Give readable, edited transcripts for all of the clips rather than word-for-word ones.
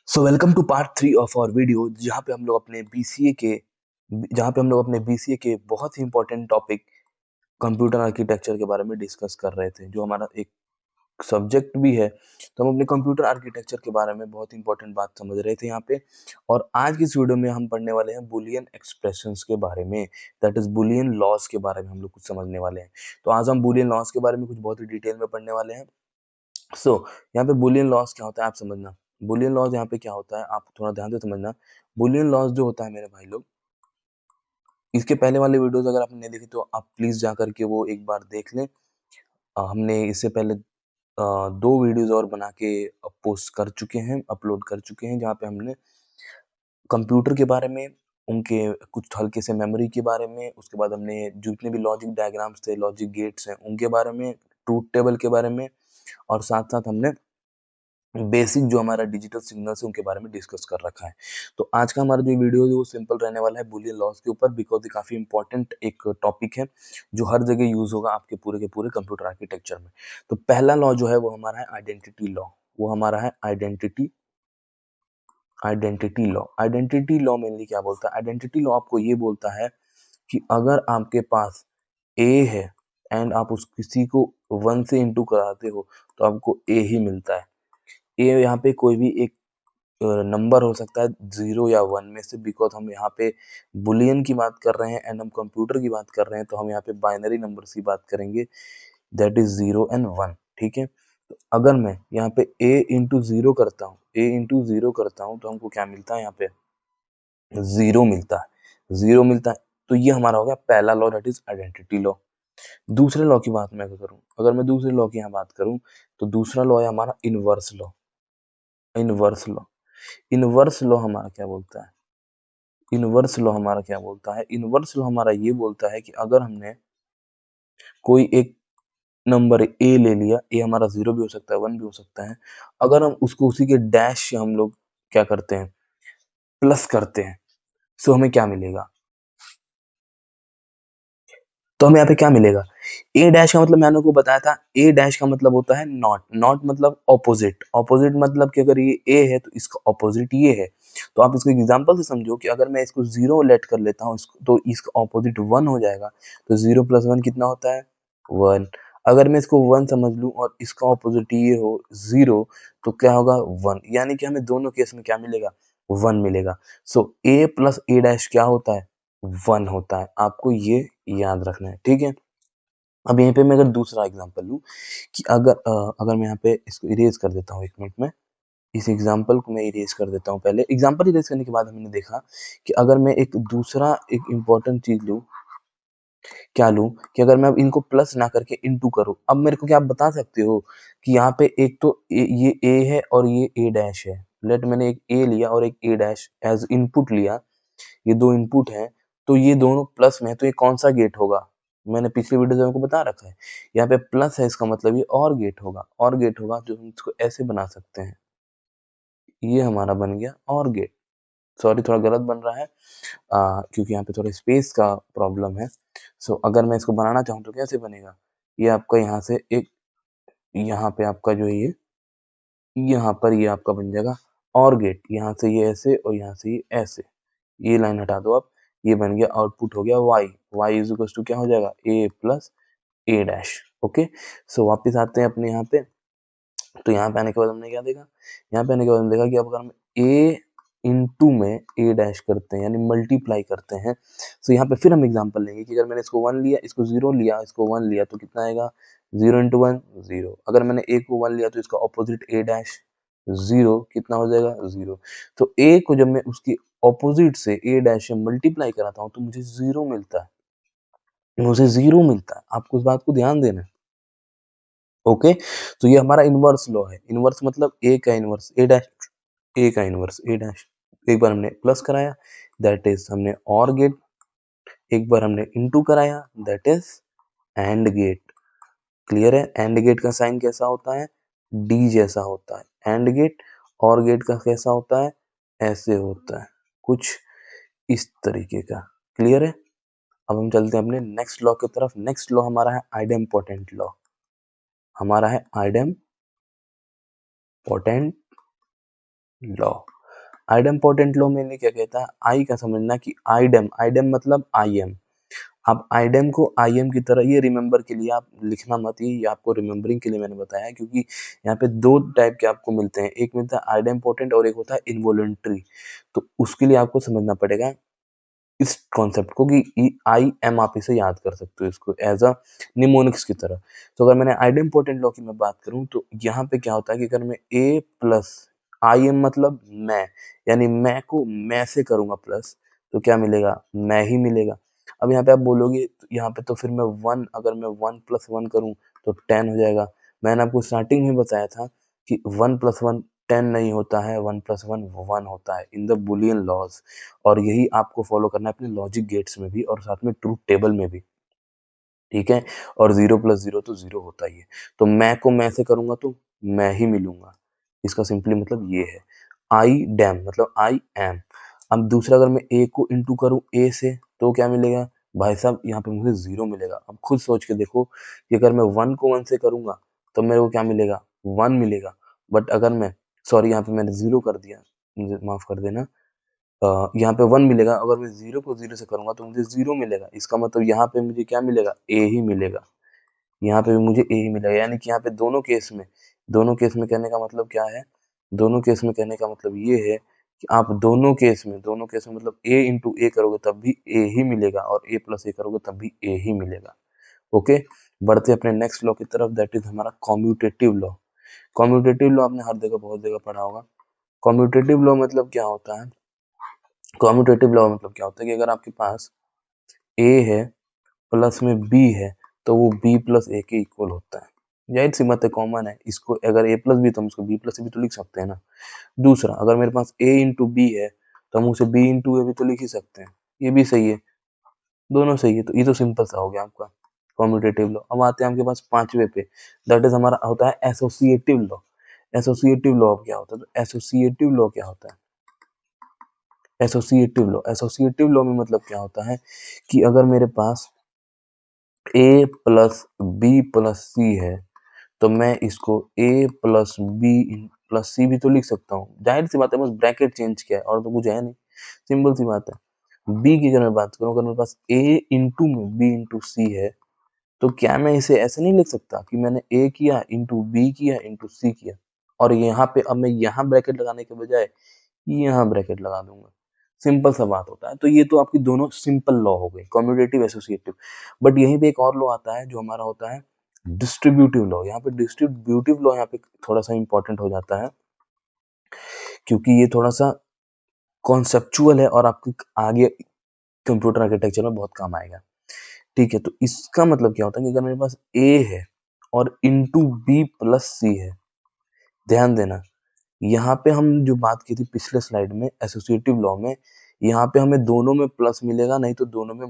So welcome to part 3 of our video जहाँ पे हम लोग अपने बीसीए के बहुत ही इंपॉर्टेंट टॉपिक कंप्यूटर आर्किटेक्चर के बारे में डिस्कस कर रहे थे, जो हमारा एक सब्जेक्ट भी है। तो हम अपने कंप्यूटर आर्किटेक्चर के बारे में बहुत इंपॉर्टेंट बात समझ रहे थे यहाँ पे। और आज की इस वीडियो में हम पढ़ने वाले हैं बुलियन एक्सप्रेशंस के बारे में, दैट इज बुलियन लॉज के बारे में हम लोग कुछ समझने वाले हैं। तो आज हम बुलियन लॉज के बारे में कुछ बहुत ही डिटेल में पढ़ने वाले हैं। सो यहाँ पे बुलियन लॉस क्या होता है आप समझना। बुलियन लॉस यहाँ पे क्या होता है आप थोड़ा ध्यान से समझना। बुलियन लॉस जो होता है मेरे भाई लोग, इसके पहले वाले वीडियोस अगर आपने नहीं देखे तो आप प्लीज जा करके वो एक बार देख लें। हमने इससे पहले दो वीडियोस और बना के पोस्ट कर चुके हैं, अपलोड कर चुके हैं, जहाँ पे हमने कंप्यूटर के बारे में, उनके कुछ हल्के से मेमोरी के बारे में, उसके बाद हमने जितने भी लॉजिक डायग्राम्स थे, लॉजिक गेट्स हैं, उनके बारे में, ट्रूथ टेबल के बारे में, और साथ साथ हमने बेसिक जो हमारा डिजिटल सिग्नल्स है उनके बारे में डिस्कस कर रखा है। तो आज का हमारा जो वीडियो है वो सिंपल रहने वाला है बुलियन लॉस के ऊपर, बिकॉज ये काफी इंपॉर्टेंट एक टॉपिक है जो हर जगह यूज होगा आपके पूरे के पूरे कंप्यूटर आर्किटेक्चर में। तो पहला लॉ जो है वो हमारा है आइडेंटिटी लॉ। वो हमारा है identity law. Identity law mainly क्या बोलता है? आइडेंटिटी लॉ आपको ये बोलता है कि अगर आपके पास ए है एंड आप उस किसी को 1 से इंटू कराते हो तो आपको ए ही मिलता है। ए यहाँ पे कोई भी एक नंबर हो सकता है 0 या 1 में से, बिकॉज हम यहाँ पे बुलियन की बात कर रहे हैं एंड हम कंप्यूटर की बात कर रहे हैं, तो हम यहाँ पे बाइनरी नंबर्स की बात करेंगे, दैट इज 0 एंड 1। ठीक है, तो अगर मैं यहाँ पे a इंटू जीरो करता हूँ, तो हमको क्या मिलता है? यहाँ पे 0 मिलता है, 0 मिलता है। तो ये हमारा हो गया पहला law, that is identity law. दूसरे लॉ की बात मैं करूँ, अगर मैं दूसरे लॉ की यहाँ बात करूँ, तो दूसरा लॉ है हमारा inverse law. Inverse law inverse law हमारा क्या बोलता है? इनवर्स लॉ हमारा क्या बोलता है? इनवर्स लॉ हमारा ये बोलता है कि अगर हमने कोई एक नंबर ए ले लिया, ए हमारा 0 भी हो सकता है, 1 भी हो सकता है, अगर हम उसको उसी के डैश से हम लोग क्या करते हैं? प्लस करते हैं, सो हमें क्या मिलेगा? तो हमें यहाँ पे क्या मिलेगा? ए डैश का मतलब मैंने आपको बताया था, ए डैश का मतलब होता है नॉट। नॉट मतलब ऑपोजिट। ऑपोजिट मतलब कि अगर ये ए है तो इसका ऑपोजिट ये है। तो आप इसको एग्जांपल से समझो कि अगर मैं इसको 0 लेट कर लेता हूँ तो इसका ऑपोजिट 1 हो जाएगा। तो 0 प्लस 1 कितना होता है? 1। अगर मैं इसको 1 समझ लूँ और इसका ऑपोजिट ये हो 0, तो क्या होगा? 1। यानी कि हमें दोनों केस में क्या मिलेगा? 1 मिलेगा। सो ए प्लस ए डैश क्या होता है? 1 होता है। आपको ये याद रखना है, ठीक है? अब यहीं पे मैं अगर दूसरा एग्जांपल लूँ कि अगर मैं यहाँ पे इसको इरेज कर देता हूँ 1 मिनट में, इस एग्जांपल को मैं इरेज कर देता हूँ पहले। एग्जांपल इरेज करने के बाद हमने देखा कि अगर मैं एक दूसरा एक इम्पोर्टेंट चीज़ लूँ, क्या लूँ कि अगर मैं अब इनको प्लस ना करके इनटू करूँ, अब मेरे को क्या आप बता सकते हो कि यहाँ पे एक तो ये ए है और ये ए डैश है। लेट मैंने एक ए लिया और एक ए डैश एज़ इनपुट लिया, ये 2 इनपुट हैं, तो ये दोनों प्लस में है, तो ये कौन-सा गेट होगा? मैंने पिछले वीडियो में आपको बता रखा है। यहाँ पे प्लस है, इसका मतलब ये ऑर गेट होगा। ऑर गेट होगा, जो हम इसको ऐसे बना सकते हैं। ये हमारा बन गया ऑर गेट। सॉरी थोड़ा गलत बन रहा है क्योंकि यहाँ पे थोड़ा स्पेस का प्रॉब्लम है। सो अगर मैं इसको बनाना चाहूँ तो कैसे बनेगा? ये आपका यहाँ से एक, यहाँ पे आपका जो है ये, यहाँ पर ये आपका बन जाएगा ऑर गेट। यहाँ से ये ऐसे और यहाँ से ये ऐसे। ये लाइन हटा दो आप, ये बन गया, आउटपुट हो गया y। y is equal to क्या हो जाएगा? a plus A dash. Okay, so वापस आते हैं अपने यहाँ पे। तो यहाँ पे आने के बाद हमने क्या देखा? यहाँ पे आने के बाद हमने देखा कि अब अगर हम a इंटू में ए डैश करते हैं, यानी मल्टीप्लाई करते हैं, तो यहाँ पे फिर हम एग्जांपल लेंगे कि अगर मैंने इसको 1 लिया, इसको 0 लिया, इसको 1 लिया, तो कितना आएगा? 0 इंटू 1 0। अगर मैंने a को 1 लिया तो इसका ऑपोजिट a डैश 0 कितना हो जाएगा? 0। तो a को जब मैं उसकी ऑपोजिट से a डैश से मल्टीप्लाई कराता हूँ तो मुझे 0 मिलता है। मुझे 0 मिलता है। आपको इस बात को ध्यान देना है। ओके, तो ये हमारा इनवर्स लॉ है। इनवर्स मतलब a का इनवर्स a डैश, a का इनवर्स a डैश। एक बार हमने प्लस कराया, दैट इज हमने ऑर गेट। एक बार हमने इनटू कराया, that is AND gate. Clear है? एंड गेट का साइन कैसा होता है? डी जैसा होता है एंड गेट। और गेट का कैसा होता है? ऐसे होता है, कुछ इस तरीके का। क्लियर है? अब हम चलते हैं अपने नेक्स्ट लॉ की तरफ। नेक्स्ट लॉ हमारा है आइडेम पोटेंट लॉ। हमारा है आइडेम पोटेंट लॉ। आइडेम्पोटेंट लॉ में क्या कहता है, आई का समझना कि आइडेम, आइडेम मतलब आई एम। आप आइडेम को आई एम की तरह, ये रिमेंबर के लिए आप लिखना मत, ये आपको रिमेंबरिंग के लिए मैंने बताया है, क्योंकि यहाँ पे दो टाइप के आपको मिलते हैं, एक मिलता है आइडेम्पोटेंट और एक होता है इनवॉलेंट्री। तो उसके लिए आपको समझना पड़ेगा इस कॉन्सेप्ट को कि आई एम, आप इसे याद कर सकते हो इसको एज अ निमोनिक्स की तरह। तो अगर मैंने आइडेम्पोटेंट लॉ की मैं बात करूं तो यहाँ पे क्या होता है कि अगर मैं ए प्लस आई एम मतलब मैं, यानी मैं को मैं से करूंगा प्लस, तो क्या मिलेगा, मैं ही मिलेगा। अब यहाँ पे आप बोलोगे यहाँ पे तो फिर मैं वन, अगर मैं वन प्लस वन करूँ तो 10 हो जाएगा। मैंने आपको स्टार्टिंग में बताया था कि वन प्लस वन 10 नहीं होता है, वन प्लस वन 1 होता है इन द बुलियन लॉज। और यही आपको फॉलो करना है अपने लॉजिक गेट्स में भी और साथ में ट्रूथ टेबल में भी, ठीक है। और 0 प्लस 0 तो 0 होता ही है। तो मैं को मैं से करूंगा तो मैं ही मिलूंगा, इसका सिंपली मतलब ये है। आई डैम मतलब आई एम। अब दूसरा, अगर मैं ए को इंटू करूं ए से तो क्या मिलेगा भाई साहब, यहाँ पे मुझे 0 मिलेगा। अब खुद सोच के देखो कि अगर मैं 1 को 1 से करूंगा तो मेरे को क्या मिलेगा, 1 मिलेगा। बट अगर मैं, सॉरी यहाँ पे मैंने 0 कर दिया, मुझे माफ कर देना, यहाँ पे 1 मिलेगा। अगर मैं 0 को 0 से करूँगा तो मुझे 0 मिलेगा। इसका मतलब यहाँ पे मुझे क्या मिलेगा, ए ही मिलेगा। यहाँ पे भी मुझे ए ही मिलेगा। यानी कि यहाँ पे दोनों केस में कहने का मतलब क्या है, दोनों केस में कहने का मतलब ये है कि आप दोनों केस में मतलब ए इंटू ए करोगे तब भी ए ही मिलेगा और ए प्लस ए करोगे तब भी ए ही मिलेगा। ओके, बढ़ते अपने नेक्स्ट लॉ की तरफ, दैट इज हमारा कॉम्यूटेटिव लॉ। कॉम्यूटेटिव लॉ आपने हर जगह बहुत जगह पढ़ा होगा। कॉम्यूटेटिव लॉ मतलब क्या होता है, कॉम्यूटेटिव लॉ मतलब क्या होता है कि अगर आपके पास ए है प्लस में बी है तो वो बी प्लस ए के इक्वल होता है। जाहिर सी बात है, कॉमन है। इसको अगर ए प्लस बी तो हम उसको बी प्लस भी तो लिख सकते हैं ना। दूसरा, अगर मेरे पास ए इंटू बी है तो हम उसे बी इंटू ए भी तो लिख ही सकते हैं, ये भी सही है, दोनों सही है। तो ये तो सिंपल सा हो गया आपका कॉम्यूटेटिव लॉ। अब आते हैं आपके पास पांचवे पे, दैट इज हमारा होता है एसोसिएटिव लॉ। एसोसिएटिव लॉ क्या होता है, तो एसोसिएटिव लॉ क्या होता है, एसोसिएटिव लॉ में मतलब क्या होता है कि अगर मेरे पास ए प्लस बी प्लस सी है तो मैं इसको ए प्लस बी प्लस सी भी तो लिख सकता हूँ। जाहिर सी बात है, बस ब्रैकेट चेंज किया है और तो कुछ है नहीं, सिंपल सी बात है। बी की अगर मैं बात करूँ, अगर मेरे पास ए इंटू में बी इंटू सी है तो क्या मैं इसे ऐसे नहीं लिख सकता कि मैंने ए किया इंटू बी किया इंटू सी किया, और यहाँ पे अब मैं यहाँ ब्रैकेट लगाने के बजाय यहाँ ब्रैकेट लगा दूंगा। सिंपल सा बात होता है। तो ये तो आपकी दोनों सिंपल लॉ हो गई, कम्यूटेटिव एसोसिएटिव। बट यहीं पे एक और लॉ आता है जो हमारा होता है डिस्ट्रीब्यूटिव लॉ। यहाँ पे डिस्ट्रीब्यूटिव लॉ यहाँ पे थोड़ा सा इंपॉर्टेंट हो जाता है क्योंकि ये थोड़ा सा कॉन्सेप्चुअल है और आपके आगे कंप्यूटर आर्किटेक्चर में बहुत काम आएगा। ठीक है, तो इसका मतलब क्या होता है कि अगर मेरे पास ए है और इंटू बी प्लस सी है, ध्यान देना, यहाँ पे हम जो बात की थी पिछले स्लाइड में एसोसिएटिव लॉ में, यहाँ पे हमें दोनों में प्लस मिलेगा, नहीं तो दोनों में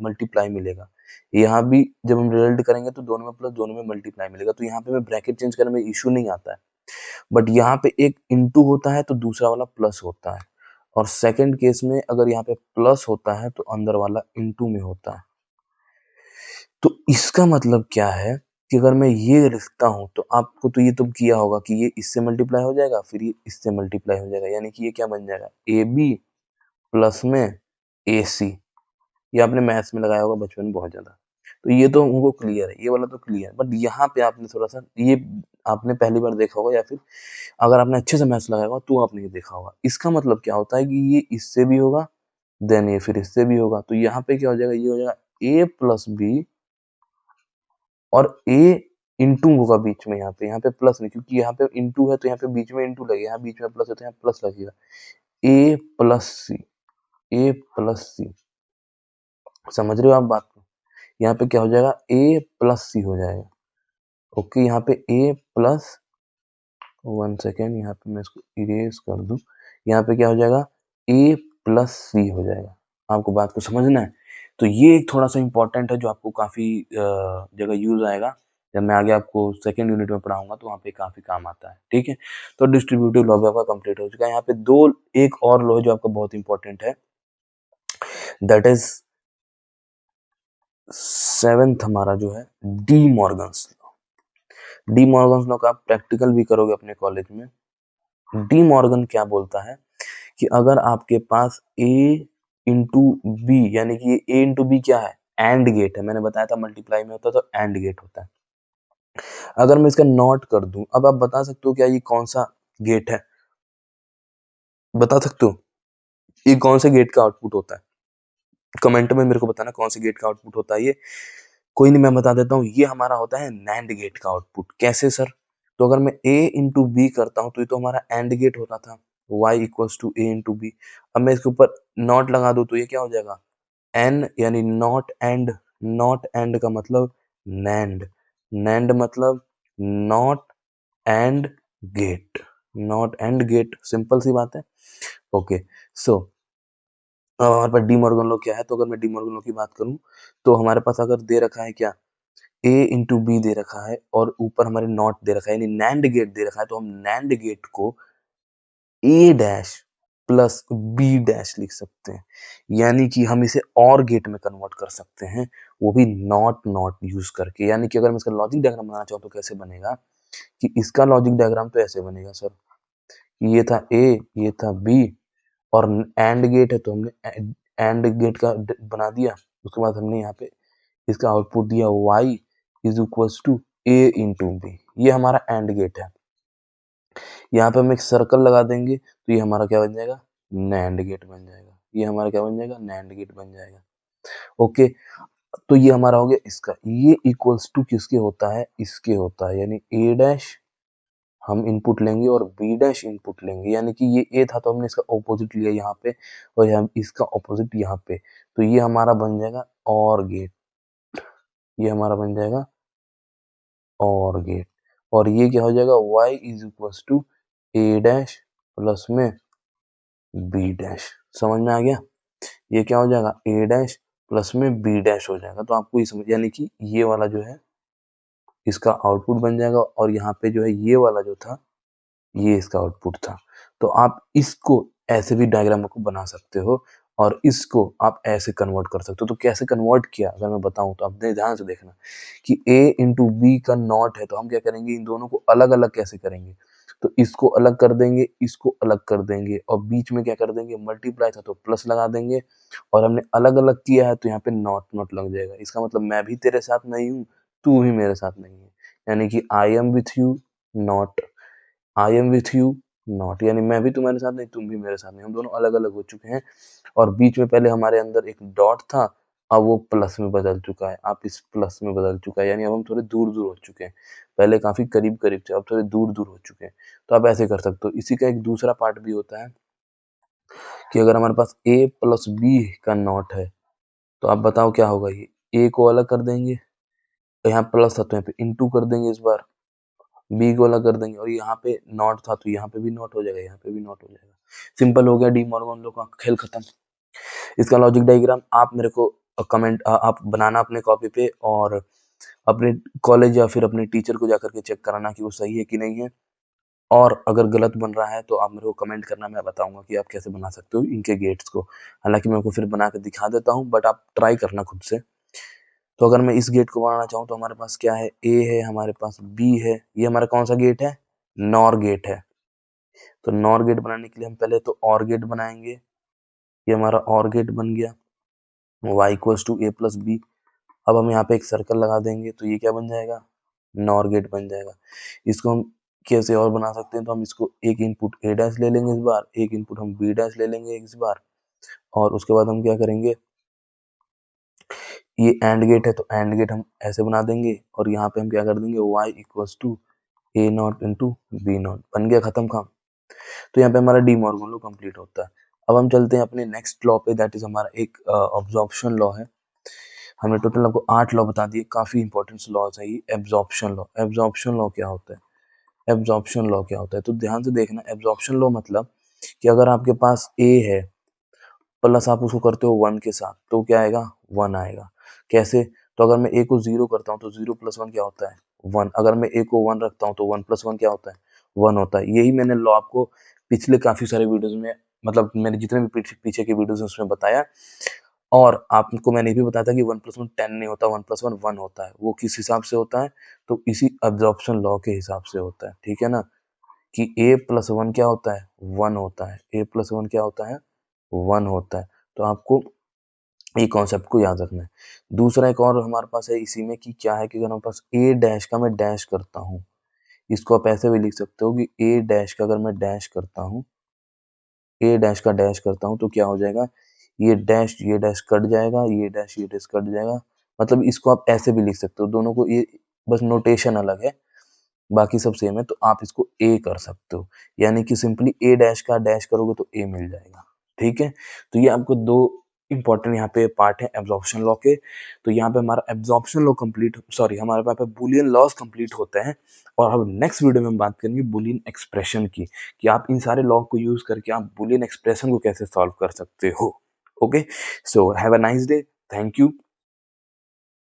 मल्टीप्लाई मिलेगा। यहाँ भी जब हम रिजल्ट करेंगे तो दोनों में प्लस दोनों में मल्टीप्लाई मिलेगा, तो यहाँ पे हमें ब्रैकेट चेंज करने में इशू नहीं आता है। बट यहाँ पे एक इंटू होता है तो दूसरा वाला प्लस होता है, और सेकंड केस में अगर यहाँ पे प्लस होता है तो अंदर वाला इंटू में होता है। तो इसका मतलब क्या है कि अगर मैं ये लिखता हूँ तो आपको तो ये तो किया होगा कि ये इससे मल्टीप्लाई हो जाएगा, फिर ये इससे मल्टीप्लाई हो जाएगा, यानी कि ये क्या बन जाएगा, ए बी प्लस में ए सी। ये आपने मैथ्स में लगाया होगा बचपन में बहुत ज्यादा। तो ये तो हमको क्लियर है, ये वाला तो क्लियर। बट यहाँ पे आपने थोड़ा सा ये आपने पहली बार देखा होगा, या फिर अगर आपने अच्छे से मैथ्स लगाया होगा तो आपने ये देखा होगा। इसका मतलब क्या होता है कि ये इससे भी होगा, देन ये फिर इससे भी होगा। तो यहाँ पे क्या हो जाएगा, ये हो जाएगा ए प्लस बी और ए इंटू होगा बीच में, यहाँ पे प्लस नहीं, क्योंकि यहाँ पे इंटू है तो यहाँ पे बीच में इंटू लगेगा, यहाँ बीच में प्लस है तो यहाँ प्लस लगेगा। ए प्लस सी, ए प्लस सी, समझ रहे हो आप बात को। यहाँ पे क्या हो जाएगा, ए प्लस सी हो जाएगा। ओके, यहाँ पे ए प्लस, वन सेकेंड, यहाँ पे मैं इसको इरेज कर दूं, यहाँ पे क्या हो जाएगा, ए प्लस सी हो जाएगा। आपको बात को समझना है। तो ये एक थोड़ा सा इंपॉर्टेंट है जो आपको काफी जगह यूज आएगा। जब मैं आगे आपको सेकंड यूनिट में पढ़ाऊंगा तो वहाँ पे काफी काम आता है। ठीक है, तो डिस्ट्रीब्यूटिव लॉ आपका कंप्लीट हो चुका है। यहाँ पे दो एक और लॉ जो आपका बहुत इंपॉर्टेंट है, दैट इज सेवेंथ हमारा जो है D Morgan's law. D Morgan's law का आप प्रैक्टिकल भी करोगे अपने कॉलेज में। डी मॉर्गन क्या बोलता है कि अगर आपके पास a इंटू बी, यानी कि ये a इंटू बी क्या है, एंड गेट है। मैंने बताया था मल्टीप्लाई में होता है तो एंड गेट होता है। अगर मैं इसका नॉट कर दूं, अब आप बता सकते हो क्या ये कौन सा गेट है, बता सकते हो ये कौन से गेट का आउटपुट होता है? कमेंट में मेरे को बताना कौन से गेट का आउटपुट होता है ये। कोई नहीं, मैं बता देता हूँ, ये हमारा होता है नैंड गेट का आउटपुट। कैसे सर? तो अगर मैं a इंटू बी करता हूँ तो ये तो हमारा एंड गेट होता था, y equals to a into B. अब मैं इसके ऊपर नॉट लगा दूं तो ये क्या हो जाएगा, n, यानी नॉट एंड। नॉट एंड का मतलब नैंड, नैंड मतलब not and gate, not and gate, simple सी बात है। ओके, सो अब हमारे पास डी मॉर्गन लॉ क्या है? तो अगर मैं डी मॉर्गन लॉ की बात करूं तो हमारे पास अगर दे रखा है क्या, a इंटू बी दे रखा है और ऊपर हमारे नॉट दे रखा है, यानी नैंड गेट दे रखा है, तो हम नैंड गेट को a dash plus b dash लिख सकते हैं, यानी कि हम इसे और गेट में कन्वर्ट कर सकते हैं, वो भी नॉट नॉट यूज करके। यानी कि अगर मैं इसका लॉजिक डायग्राम बनाना चाहूँ तो कैसे बनेगा, कि इसका लॉजिक डायग्राम तो ऐसे बनेगा सर, ये था a, ये था b, और एंड गेट है तो हमने एंड गेट का बना दिया। उसके बाद हमने यहाँ पे इसका आउटपुट दिया y is equals to a into B, ये हमारा एंड गेट है। यहाँ पे हम एक सर्कल लगा देंगे तो ये हमारा क्या बन जाएगा, नैंड गेट बन जाएगा। ये हमारा क्या बन जाएगा, नैंड गेट बन जाएगा। ओके, तो ये हमारा हो गया इसका, ये इक्वल्स टू किसके होता है, इसके होता है, यानी a डैश हम इनपुट लेंगे और b डैश इनपुट लेंगे, यानी कि ये a था तो हमने इसका ऑपोजिट लिया यहाँ पे, और हम इसका ऑपोजिट यहाँ पे, तो ये हमारा बन जाएगा और गेट, ये हमारा बन जाएगा और गेट। और ये क्या हो जाएगा, y is equals to a dash plus में b डैश। समझ में आ गया? ये क्या हो जाएगा, a डैश प्लस में b डैश हो जाएगा। तो आपको ये समझ, यानी कि ये वाला जो है इसका आउटपुट बन जाएगा, और यहाँ पे जो है ये वाला जो था ये इसका आउटपुट था। तो आप इसको ऐसे भी डायग्राम को बना सकते हो और इसको आप ऐसे कन्वर्ट कर सकते हो। तो कैसे कन्वर्ट किया अगर मैं बताऊं तो आप ध्यान से देखना कि a इंटू बी का नॉट है तो हम क्या करेंगे, इन दोनों को अलग अलग कैसे करेंगे, तो इसको अलग कर देंगे, इसको अलग कर देंगे, और बीच में क्या कर देंगे, मल्टीप्लाई था तो प्लस लगा देंगे, और हमने अलग अलग किया है तो यहाँ पे नॉट नॉट लग जाएगा। इसका मतलब मैं भी तेरे साथ नहीं हूँ, तू भी मेरे साथ नहीं है, यानी कि I am with you not I am with you not, यानी मैं भी तुम्हारे साथ नहीं, तुम भी मेरे साथ नहीं, हम दोनों अलग अलग हो चुके हैं। और बीच में पहले हमारे अंदर एक डॉट था, अब वो प्लस में बदल चुका है, आप इस प्लस में बदल चुका है, यानी अब हम थोड़े दूर दूर हो चुके हैं। पहले काफी करीब करीब थे, अब थोड़े दूर दूर हो चुके हैं। तो आप ऐसे कर सकते हो। इसी का एक दूसरा पार्ट भी होता है कि अगर हमारे पास a प्लस बी का नॉट है तो आप बताओ क्या होगा, ये a को अलग कर देंगे, तो यहाँ प्लस था तो यहाँ पे इंटू कर देंगे इस बार, बी को अलग कर देंगे, और यहाँ पे नॉट था तो यहाँ पे भी नॉट हो जाएगा, यहाँ पे भी नॉट हो जाएगा। सिंपल हो गया, डी मॉर्गन लॉ का खेल खत्म। इसका लॉजिक डायग्राम आप मेरे को कमेंट आप बनाना अपने कॉपी पे, और अपने कॉलेज या फिर अपने टीचर को जाकर के चेक कराना कि वो सही है कि नहीं है, और अगर गलत बन रहा है तो आप मेरे को कमेंट करना, मैं बताऊंगा कि आप कैसे बना सकते हो इनके गेट्स को। हालांकि मैं आपको फिर बना के दिखा देता हूँ, बट आप ट्राई करना खुद से। तो अगर मैं इस गेट को बनाना चाहूँ तो हमारे पास क्या है, ए है, हमारे पास बी है, ये हमारा कौन सा गेट है, नॉर गेट है। तो नॉर गेट बनाने के लिए हम पहले तो और गेट बनाएंगे, ये हमारा और गेट बन गया, y equals to a plus B. अब हम यहाँ पे एक सर्कल लगा देंगे तो ये क्या बन जाएगा, नॉर गेट बन जाएगा। इसको हम कैसे और बना सकते हैं, तो हम इसको एक इनपुट a डैश ले लेंगे इस बार, एक इनपुट हम b डैश ले लेंगे इस बार, और उसके बाद हम क्या करेंगे, ये एंड गेट है तो एंड गेट हम ऐसे बना देंगे, और यहाँ पे हम क्या कर देंगे, y equals to a not into B not, बन गया, खत्म काम। तो यहाँ पे हमारा डी मॉर्गन लॉ कंप्लीट होता है। अब हम चलते हैं अपने नेक्स्ट लॉ पे, दैट इज हमारा एक ऑब्जॉर्प्शन लॉ है। हमने टोटल आपको 8 लॉ बता दिए, काफी इंपॉर्टेंट लॉज है ये। एब्जॉर्प्शन लॉ, एब्जॉर्प्शन लॉ क्या होता है, एब्जॉर्प्शन लॉ क्या होता है, तो ध्यान से देखना। एब्जॉर्प्शन लॉ मतलब कि अगर आपके पास a है प्लस आप उसको करते हो 1 के साथ तो क्या आएगा, 1 आएगा। कैसे, तो अगर मैं a को 0 करता हूँ तो 0 प्लस 1 क्या होता है, 1। अगर मैं a को 1 रखता हूँ तो 1 प्लस 1 क्या होता है, 1 होता है। यही मैंने लॉ आपको पिछले काफी सारे वीडियोस में, मतलब मैंने जितने भी पीछे के वीडियोस उसमें बताया, और आपको मैंने ये भी बताया था कि 1 प्लस 1 10 नहीं होता, 1 प्लस 1 1 होता है। वो किस हिसाब से होता है, तो इसी एब्जॉर्प्शन लॉ के हिसाब से होता है, ठीक है ना। कि a प्लस वन क्या होता है, 1 होता है। a प्लस वन क्या होता है, 1 होता है। तो आपको ये कॉन्सेप्ट को याद रखना है। दूसरा एक और हमारे पास है इसी में कि क्या है कि अगर हमारे पास a डैश का मैं डैश करता हूँ, इसको आप ऐसे भी लिख सकते हो कि a डैश का अगर मैं डैश करता हूँ, a डैश का डैश करता हूँ तो क्या हो जाएगा, ये डैश कट जाएगा, ये डैश कट जाएगा। मतलब इसको आप ऐसे भी लिख सकते हो, दोनों को ये बस नोटेशन अलग है, बाकी सब सेम है। तो आप इसको ए कर सकते हो, यानी कि सिंपली ए डैश का डैश करोगे तो ए मिल जाएगा। ठीक है, तो ये आपको दो इंपॉर्टेंट यहाँ पे पार्ट है एब्जॉर्प्शन लॉ के। तो यहाँ पे हमारा एब्जॉर्प्शन लॉ कंप्लीट, सॉरी हमारे पास बुलियन लॉस कंप्लीट होते हैं। और अब नेक्स्ट वीडियो में हम बात करेंगे बुलियन एक्सप्रेशन की, कि आप इन सारे लॉ को यूज करके आप बुलियन एक्सप्रेशन को कैसे सॉल्व कर सकते हो। Okay, so have a nice day, thank you.